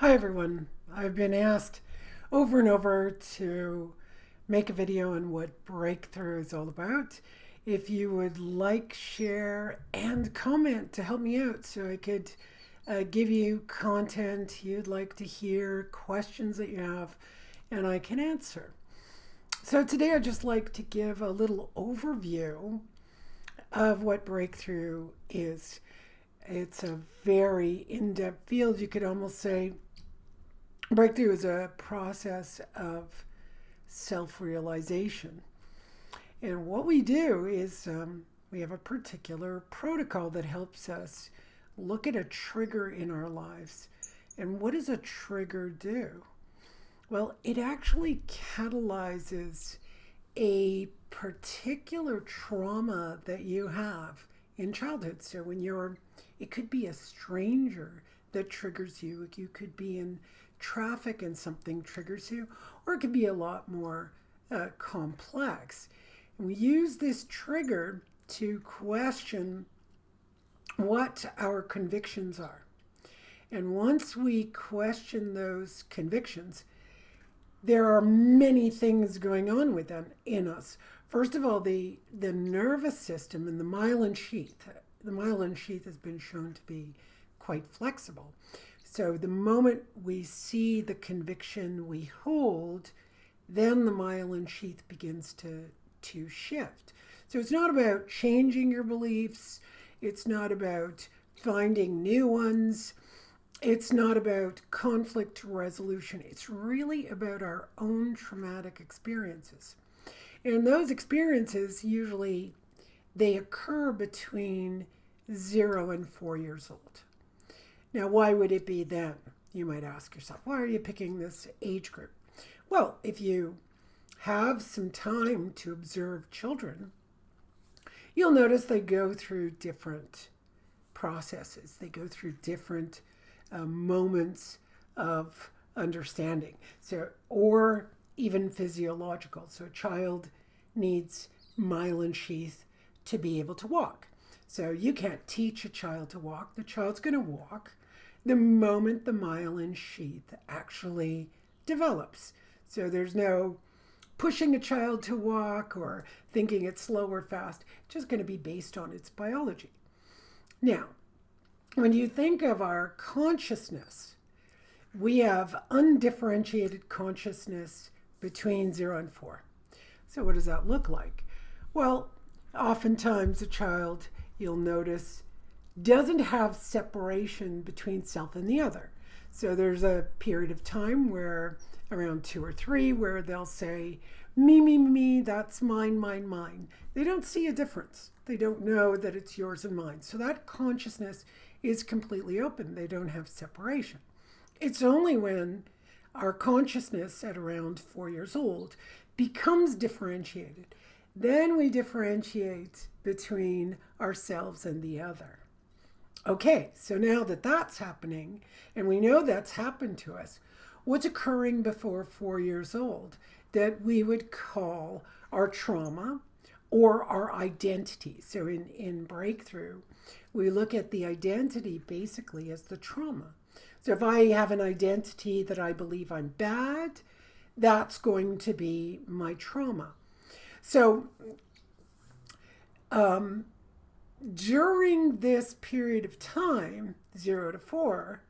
Hi everyone. I've been asked over and over to make a video on what breakthrough is all about. If you would like, share, and comment to help me out so I could give you content you'd like to hear, questions that you have, and I can answer. So today I'd just like to give a little overview of what breakthrough is. It's a very in-depth field. You could almost say breakthrough is a process of self-realization. And what we do is we have a particular protocol that helps us look at a trigger in our lives. And what does a trigger do? Well, it actually catalyzes a particular trauma that you have in childhood. So it could be a stranger that triggers you. You could be in traffic and something triggers you, or it could be a lot more complex. And we use this trigger to question what our convictions are. And once we question those convictions, there are many things going on with them in us. First of all, the nervous system and the myelin sheath. The myelin sheath has been shown to be quite flexible. So the moment we see the conviction we hold, then the myelin sheath begins to shift. So it's not about changing your beliefs. It's not about finding new ones. It's not about conflict resolution. It's really about our own traumatic experiences. And those experiences usually they occur between 0 and 4 years old. Now, why would it be then? You might ask yourself, why are you picking this age group? Well, if you have some time to observe children, you'll notice they go through different processes. They go through different moments of understanding. So, or even physiological. So a child needs myelin sheath to be able to walk. So you can't teach a child to walk. The child's going to walk the moment the myelin sheath actually develops. So there's no pushing a child to walk or thinking it's slow or fast. It's just going to be based on its biology. Now, when you think of our consciousness, we have undifferentiated consciousness between 0 and 4. So what does that look like? Well, oftentimes a child, you'll notice, doesn't have separation between self and the other. So there's a period of time where around 2 or 3 where they'll say, me, that's mine, mine, mine. They don't see a difference. They don't know that it's yours and mine. So that consciousness is completely open. They don't have separation. It's only when our consciousness at around 4 years old becomes differentiated. Then we differentiate between ourselves and the other. Okay, so now that that's happening, and we know that's happened to us, what's occurring before 4 years old that we would call our trauma or our identity? So in breakthrough, we look at the identity basically as the trauma. So if I have an identity that I believe I'm bad, that's going to be my trauma. So during this period of time, 0 to 4,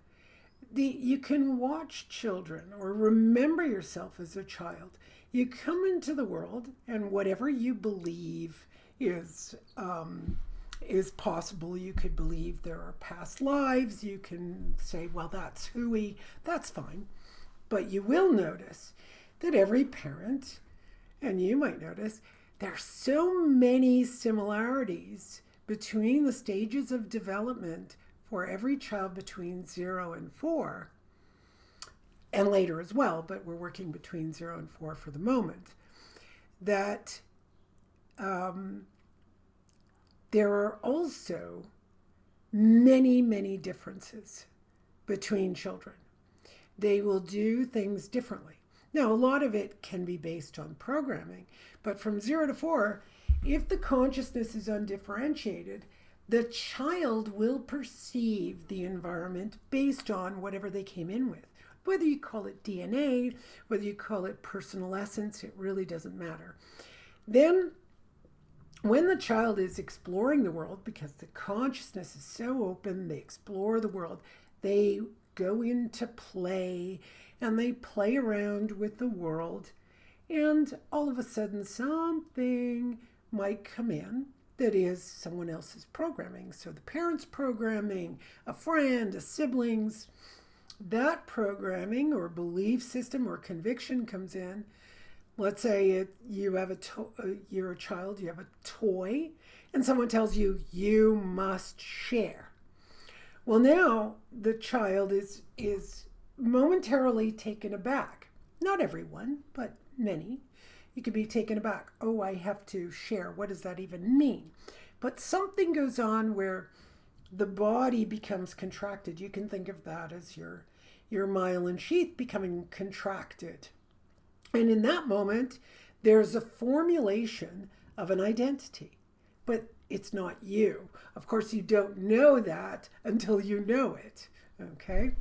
you can watch children or remember yourself as a child. You come into the world, and whatever you believe is possible. You could believe there are past lives. You can say, well, that's fine. But you will notice that every parent, and you might notice, there are so many similarities between the stages of development for every child between 0 and 4, and later as well, but we're working between 0 and 4 for the moment, that there are also many, many differences between children. They will do things differently. Now, a lot of it can be based on programming, but from 0 to 4, if the consciousness is undifferentiated, the child will perceive the environment based on whatever they came in with. Whether you call it DNA, whether you call it personal essence, it really doesn't matter. Then, when the child is exploring the world, because the consciousness is so open, they explore the world, they go into play and they play around with the world, and all of a sudden something might come in that is someone else's programming. So the parents' programming, a friend, a siblings, that programming or belief system or conviction comes in. Let's say you're a child, you have a toy, and someone tells you, you must share. Well, now the child is momentarily taken aback. Not everyone, but many. You could be taken aback. Oh, I have to share. What does that even mean? But something goes on where the body becomes contracted. You can think of that as your myelin sheath becoming contracted. And in that moment, there's a formulation of an identity, but it's not you. Of course, you don't know that until you know it, okay?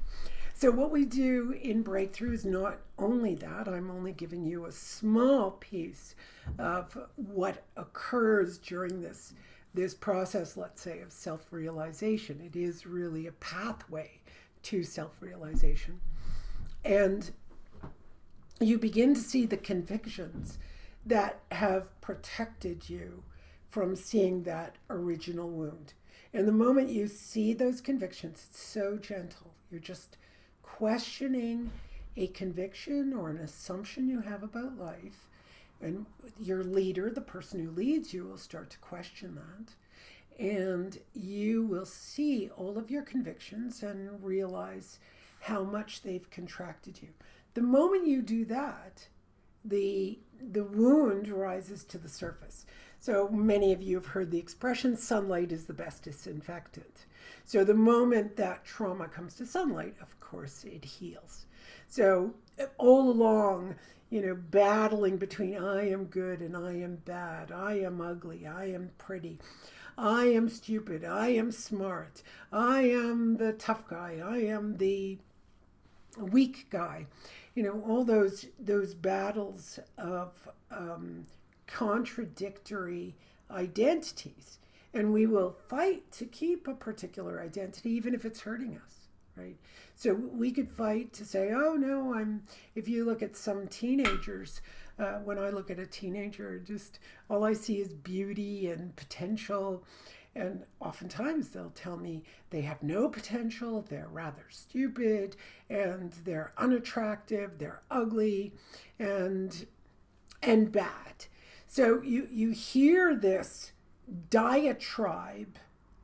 So what we do in BreakThrough is not only that. I'm only giving you a small piece of what occurs during this process, let's say, of self-realization. It is really a pathway to self-realization. And you begin to see the convictions that have protected you from seeing that original wound. And the moment you see those convictions, it's so gentle. You're just questioning a conviction or an assumption you have about life. And your leader, the person who leads you, will start to question that. And you will see all of your convictions and realize how much they've contracted you. The moment you do that, the wound rises to the surface. So many of you have heard the expression, sunlight is the best disinfectant. So the moment that trauma comes to sunlight, of course, it heals. So all along, battling between I am good and I am bad, I am ugly, I am pretty, I am stupid, I am smart, I am the tough guy, I am the weak guy. All those battles of contradictory identities. And we will fight to keep a particular identity, even if it's hurting us, right? So we could fight to say, oh no, if you look at some teenagers, when I look at a teenager, just all I see is beauty and potential. And oftentimes they'll tell me they have no potential, they're rather stupid, and they're unattractive, they're ugly, and bad. So you hear this diatribe,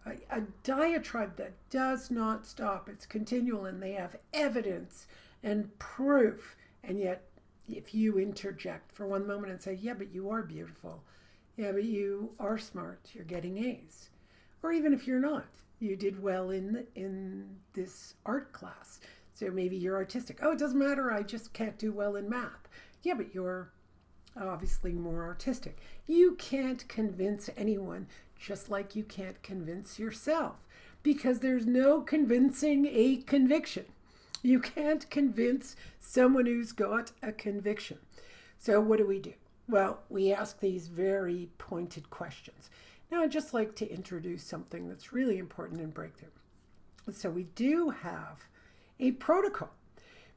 a diatribe that does not stop. It's continual, and they have evidence and proof. And yet, if you interject for one moment and say, yeah, but you are beautiful. Yeah, but you are smart. You're getting A's. Or even if you're not, you did well in this art class. So maybe you're artistic. Oh, it doesn't matter. I just can't do well in math. Yeah, but you're obviously more artistic. You can't convince anyone, just like you can't convince yourself, because there's no convincing a conviction. You can't convince someone who's got a conviction. So what do? Well, we ask these very pointed questions. Now, I'd just like to introduce something that's really important in BreakThrough. So we do have a protocol,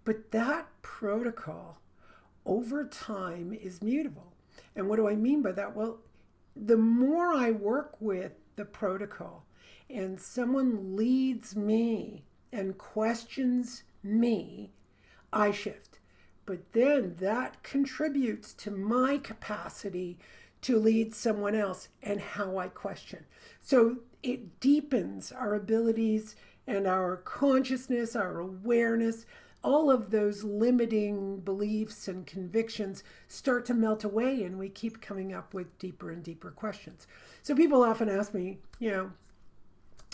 but that protocol over time is mutable. And what do I mean by that? Well, the more I work with the protocol and someone leads me and questions me, I shift. But then that contributes to my capacity to lead someone else and how I question. So it deepens our abilities and our consciousness, our awareness. All of those limiting beliefs and convictions start to melt away, and we keep coming up with deeper and deeper questions. So people often ask me,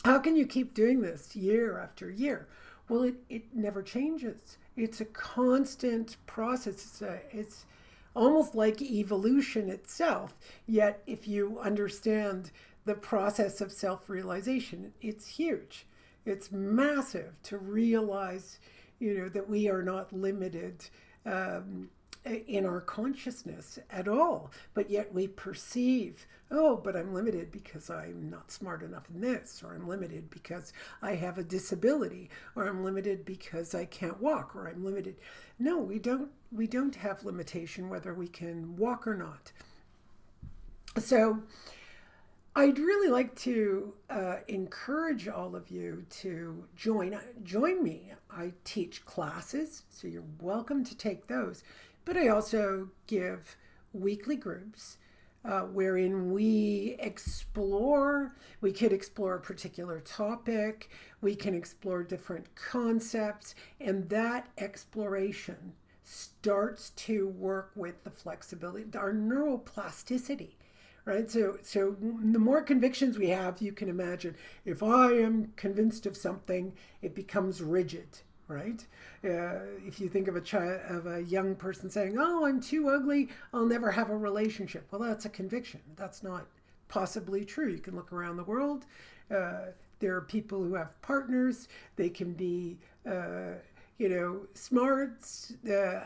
how can you keep doing this year after year? Well, it never changes. It's a constant process. It's almost like evolution itself. Yet if you understand the process of self-realization. It's huge. It's massive to realize, that we are not limited in our consciousness at all, but yet we perceive, oh, but I'm limited because I'm not smart enough in this, or I'm limited because I have a disability, or I'm limited because I can't walk, or I'm limited. No, we don't have limitation whether we can walk or not. So I'd really like to encourage all of you to join me. I teach classes, so you're welcome to take those. But I also give weekly groups wherein we could explore a particular topic, we can explore different concepts, and that exploration starts to work with the flexibility, our neuroplasticity. Right? So the more convictions we have, you can imagine, if I am convinced of something, it becomes rigid, right? If you think of a young person saying, oh, I'm too ugly, I'll never have a relationship. Well, that's a conviction. That's not possibly true. You can look around the world. There are people who have partners. They can be, smart,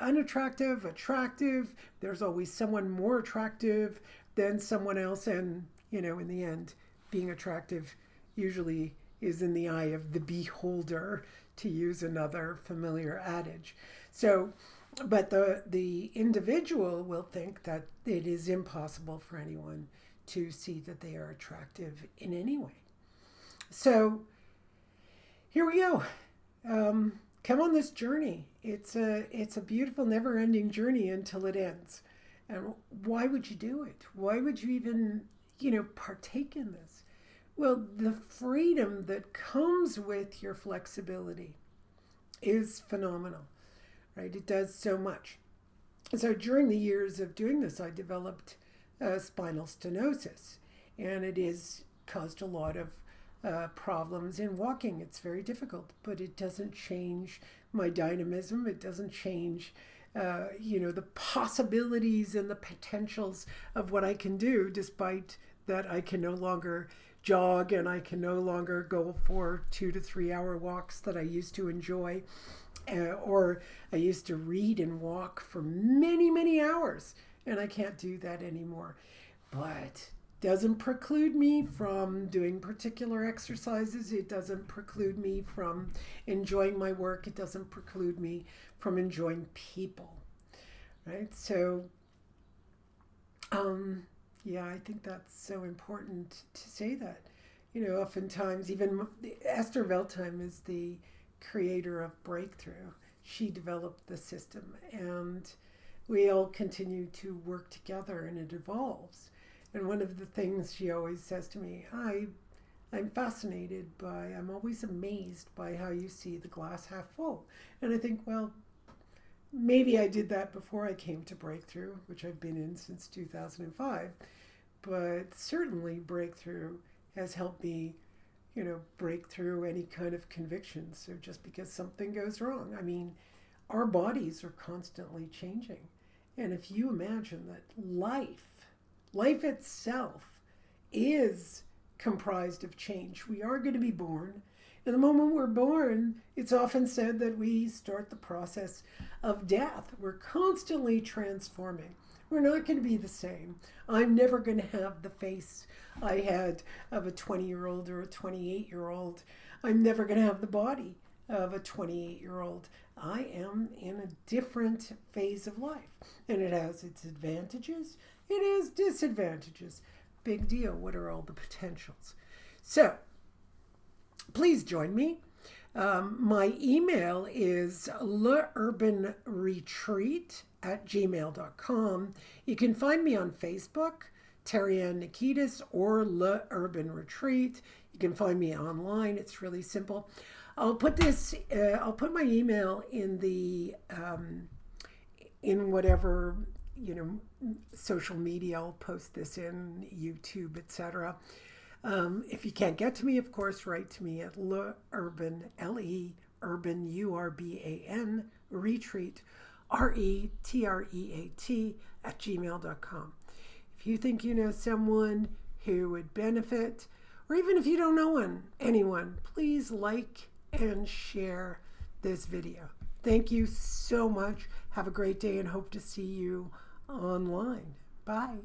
unattractive, attractive. There's always someone more attractive than someone else, and in the end, being attractive usually is in the eye of the beholder, to use another familiar adage. So, but the individual will think that it is impossible for anyone to see that they are attractive in any way. So here we go. Come on this journey. It's a beautiful, never-ending journey until it ends. And why would you do it? Why would you even, partake in this? Well, the freedom that comes with your flexibility is phenomenal, right? It does so much. So during the years of doing this, I developed spinal stenosis, and it has caused a lot of problems in walking. It's very difficult, but it doesn't change my dynamism. It doesn't change the possibilities and the potentials of what I can do, despite that I can no longer jog and I can no longer go for 2 to 3 hour walks that I used to enjoy, or I used to read and walk for many, many hours, and I can't do that anymore. But doesn't preclude me from doing particular exercises. It doesn't preclude me from enjoying my work. It doesn't preclude me from enjoying people, right? So, I think that's so important to say that. Oftentimes, even Esther Veltheim is the creator of BreakThrough. She developed the system, and we all continue to work together, and it evolves. And one of the things she always says to me, I'm fascinated by, I'm always amazed by how you see the glass half full. And I think, well, maybe I did that before I came to BreakThrough, which I've been in since 2005. But certainly BreakThrough has helped me, break through any kind of convictions. So just because something goes wrong, our bodies are constantly changing. And if you imagine that life itself is comprised of change. We are going to be born. And the moment we're born, it's often said that we start the process of death. We're constantly transforming. We're not going to be the same. I'm never going to have the face I had of a 20-year-old or a 28-year-old. I'm never going to have the body of a 28-year-old. I am in a different phase of life. And it has its advantages. It has disadvantages. Big deal. What are all the potentials? So, please join me. My email is leurbanretreat@gmail.com. You can find me on Facebook, Terry-Ann Nikitas, or Le Urban Retreat. You can find me online. It's really simple. I'll put my email in the in whatever social media. I'll post this in YouTube, etc. If you can't get to me, of course, write to me at leurban, urban, URBAN, retreat, RETREAT @gmail.com. If you think you know someone who would benefit, or even if you don't know anyone, please like and share this video. Thank you so much. Have a great day and hope to see you online. Bye.